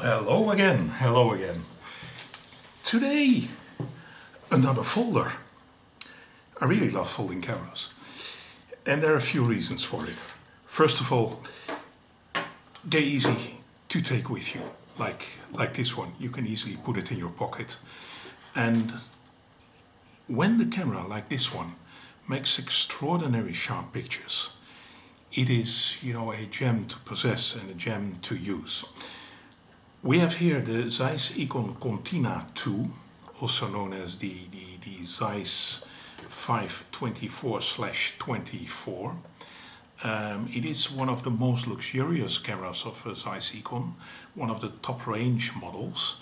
Hello again. Today, another folder. I really love folding cameras. And there are a few reasons for it. First of all, they're easy to take with you. Like this one, you can easily put it in your pocket. And when the camera, like this one, makes extraordinary sharp pictures, it is, a gem to possess and a gem to use. We have here the Zeiss Ikon Contina II, also known as the Zeiss 524/24. It is one of the most luxurious cameras of Zeiss Ikon, one of the top range models.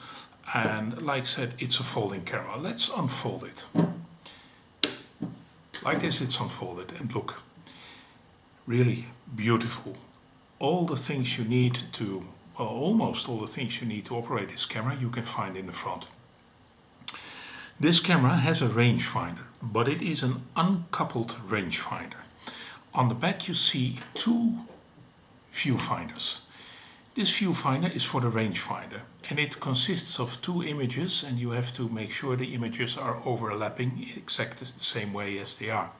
And like I said, it's a folding camera. Let's unfold it. Like this, it's unfolded, and look, really beautiful. All the things you need to, almost all the things you need to operate this camera you can find in the front. This camera has a rangefinder, but it is an uncoupled rangefinder. On the back you see two viewfinders. This viewfinder is for the rangefinder, and it consists of two images, and you have to make sure the images are overlapping exactly the same way as they are.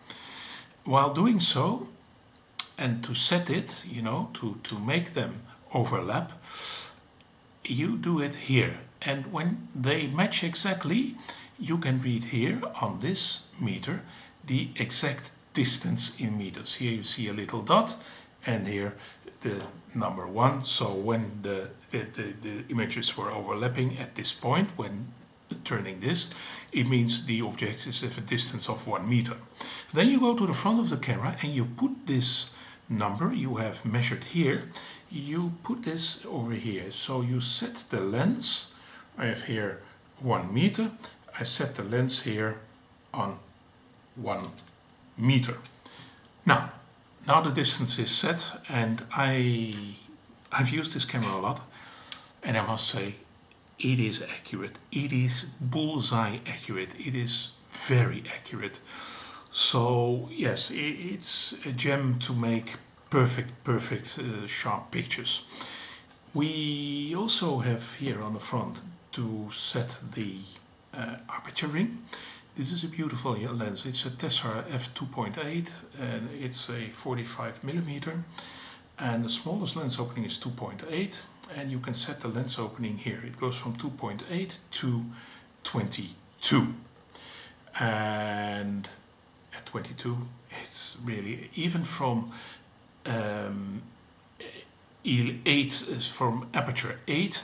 While doing so, and to set it, to make them overlap, you do it here. And when they match exactly, you can read here on this meter the exact distance in meters. Here you see a little dot, and here the number 1. So when the images were overlapping at this point, when turning this, it means the object is at a distance of 1 meter. Then you go to the front of the camera and you put this number you have measured here, you put this over here. So you set the lens, I have here 1 meter, I set the lens here on 1 meter. Now the distance is set, and I've used this camera a lot, and I must say it is accurate. It is bullseye accurate. It is very accurate. So yes, it's a gem to make perfect sharp pictures. We also have here on the front to set the aperture ring. This is a beautiful lens. It's a Tessar f2.8 and it's a 45mm, and the smallest lens opening is 2.8, and you can set the lens opening here. It goes from 2.8 to 22, and at 22 it's really, even from 8 is from aperture 8,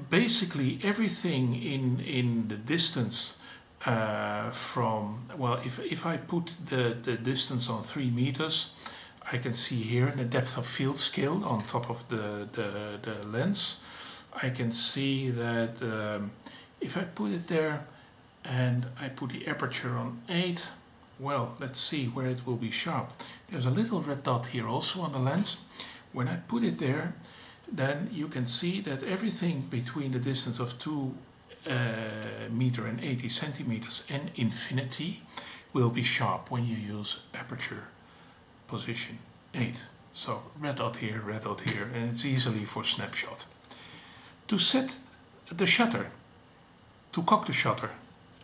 basically everything in the distance from, well, if I put the distance on 3 meters, I can see here the depth of field scale on top of the lens. I can see that if I put it there and I put the aperture on 8, well, let's see where it will be sharp. There's a little red dot here also on the lens. When I put it there, then you can see that everything between the distance of 2 meter and 80 centimeters and infinity will be sharp when you use aperture position 8. So red dot here, and it's easily for snapshot. To set the shutter, to cock the shutter,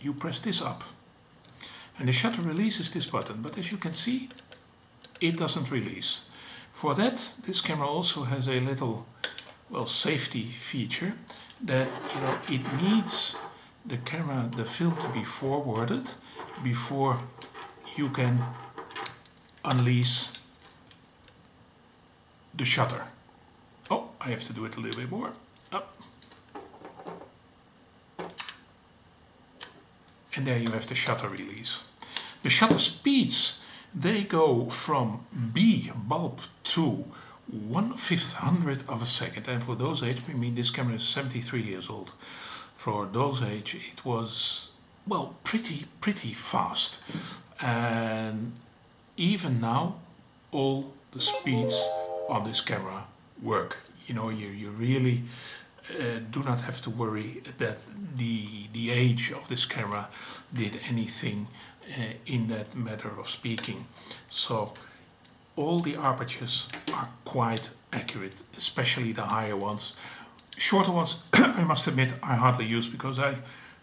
you press this up, and the shutter releases this button, but as you can see, it doesn't release. For that, this camera also has a little, safety feature that, it needs the film to be forwarded before you can unleash the shutter. Oh, I have to do it a little bit more. Up. And there you have the shutter release. The shutter speeds, they go from B bulb to 1/500 of a second, and for those age, this camera is 73 years old. For those age, it was, pretty fast. And even now, all the speeds on this camera work. You really do not have to worry that the age of this camera did anything in that matter of speaking. So all the apertures are quite accurate, especially the higher ones. shorter ones, I must admit, I hardly use because I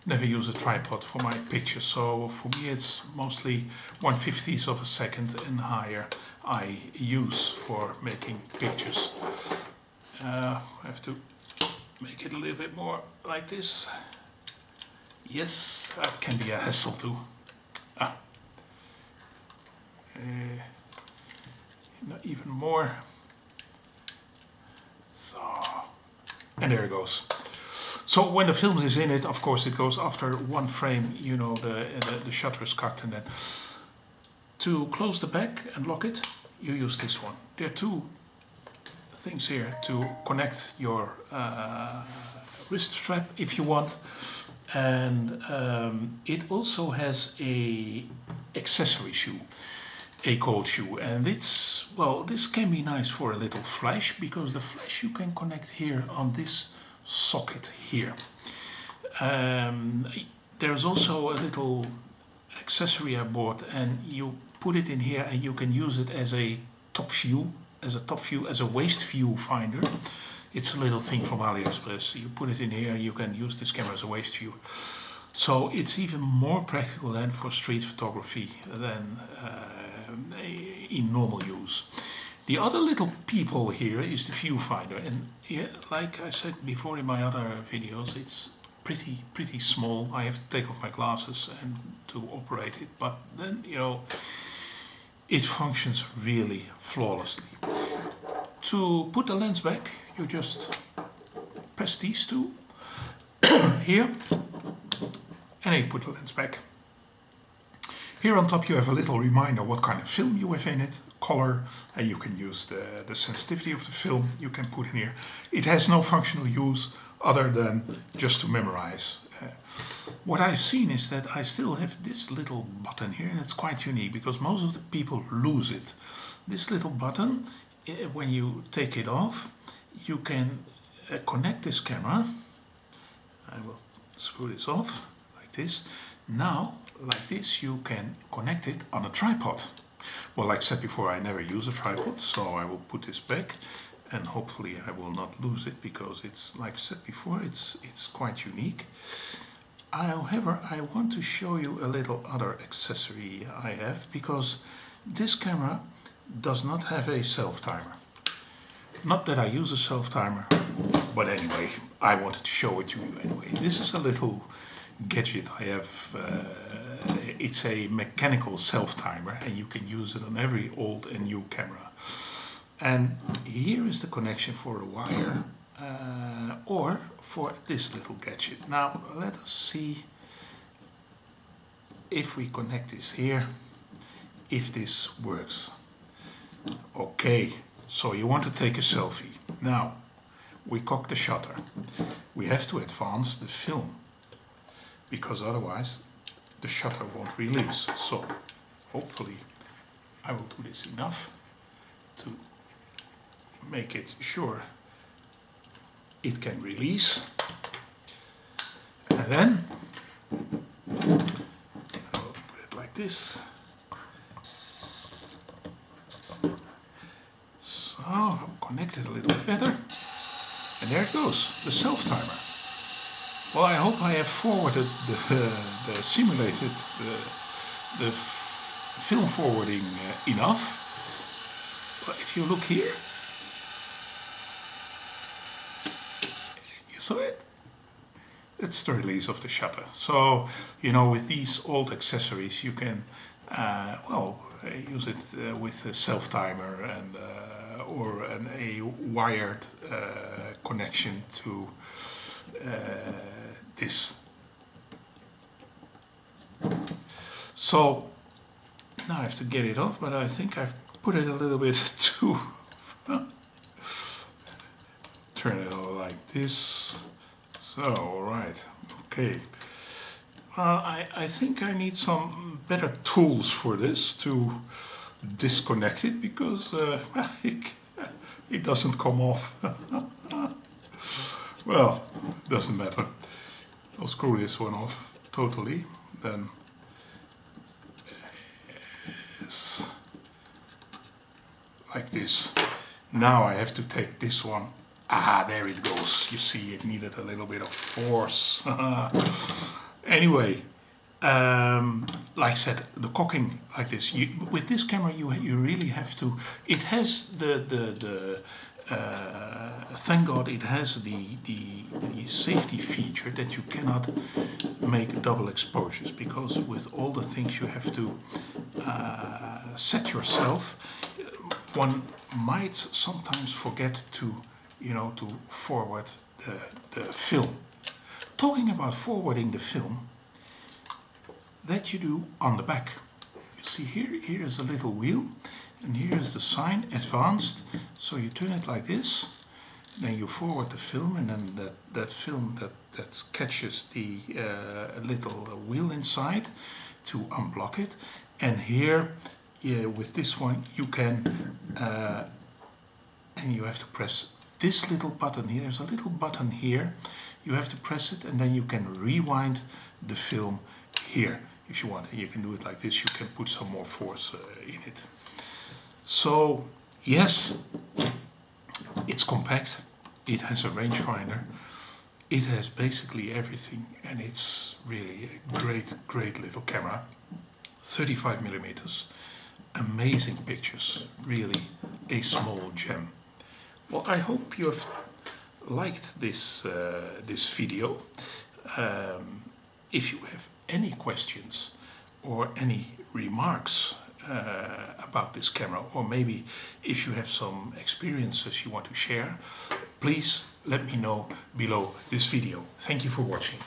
never use a tripod for my pictures. So for me it's mostly 1/50th of a second and higher I use for making pictures. I have to make it a little bit more like this. Yes, that can be a hassle too. Not even more. So, and there it goes. So when the film is in it, of course it goes after one frame, you know, the shutter is cocked, and then to close the back and lock it, you use this one. There are two things here to connect your wrist strap if you want, and it also has a accessory shoe, a cold shoe, and it's, well, this can be nice for a little flash, because the flash you can connect here on this socket here. There's also a little accessory I bought, and you put it in here and you can use it as a top view, as a waist view finder. It's a little thing from AliExpress. You put it in here, you can use this camera as a waist view. So it's even more practical than for street photography than in normal use. The other little peephole here is the viewfinder, and yeah, like I said before in my other videos, it's pretty small. I have to take off my glasses and to operate it, but then, you know, it functions really flawlessly. To put the lens back, you just press these two here, and you put the lens back. Here on top you have a little reminder what kind of film you have in it, color, and you can use the sensitivity of the film you can put in here. It has no functional use other than just to memorize. What I've seen is that I still have this little button here, and it's quite unique because most of the people lose it. This little button, when you take it off, you can connect this camera. I will screw this off like this. Now, like this, you can connect it on a tripod. Well, like I said before, I never use a tripod, so I will put this back, and hopefully I will not lose it, because it's, like I said before, it's quite unique. However, I want to show you a little other accessory I have, because this camera does not have a self-timer. Not that I use a self-timer, but anyway, I wanted to show it to you anyway. This is a little gadget I have. It's a mechanical self-timer, and you can use it on every old and new camera. And here is the connection for a wire or for this little gadget. Now let us see if we connect this here, if this works. Okay, so you want to take a selfie. Now we cock the shutter. We have to advance the film, because otherwise the shutter won't release. So hopefully I will do this enough to make it sure it can release. And then I will put it like this. So I'll connect it a little bit better. And there it goes, the self-timer. Well, I hope I have forwarded the simulated the film forwarding enough. But if you look here, you saw it. It's the release of the shutter. So, you know, with these old accessories, you can use it with a self-timer and or a wired connection to this. So now I have to get it off, but I think I've put it a little bit too. Turn it over like this. So, all right, okay. I think I need some better tools for this to disconnect it, because it doesn't come off. Well, doesn't matter. I'll screw this one off totally, then yes, like this. Now I have to take this one Ah, there it goes. You see, it needed a little bit of force. Anyway, like I said, the cocking like this. With this camera, you really have to. It has the thank God it has the safety feature that you cannot make double exposures, because with all the things you have to set yourself, one might sometimes forget to, to forward the film. Talking about forwarding the film, that you do on the back. You see here is a little wheel, and here is the sign advanced. So you turn it like this, then you forward the film, and then that film that catches the little wheel inside to unblock it. And here, with this one, you can, and you have to press this little button here. There's a little button here. You have to press it, and then you can rewind the film here if you want. You can do it like this. You can put some more force in it. So yes, it's compact. It has a rangefinder. It has basically everything, and it's really a great little camera. 35 millimeters, amazing pictures, really a small gem. Well, I hope you have liked this video. If you have any questions or any remarks about this camera, or maybe if you have some experiences you want to share, please let me know below this video. Thank you for watching.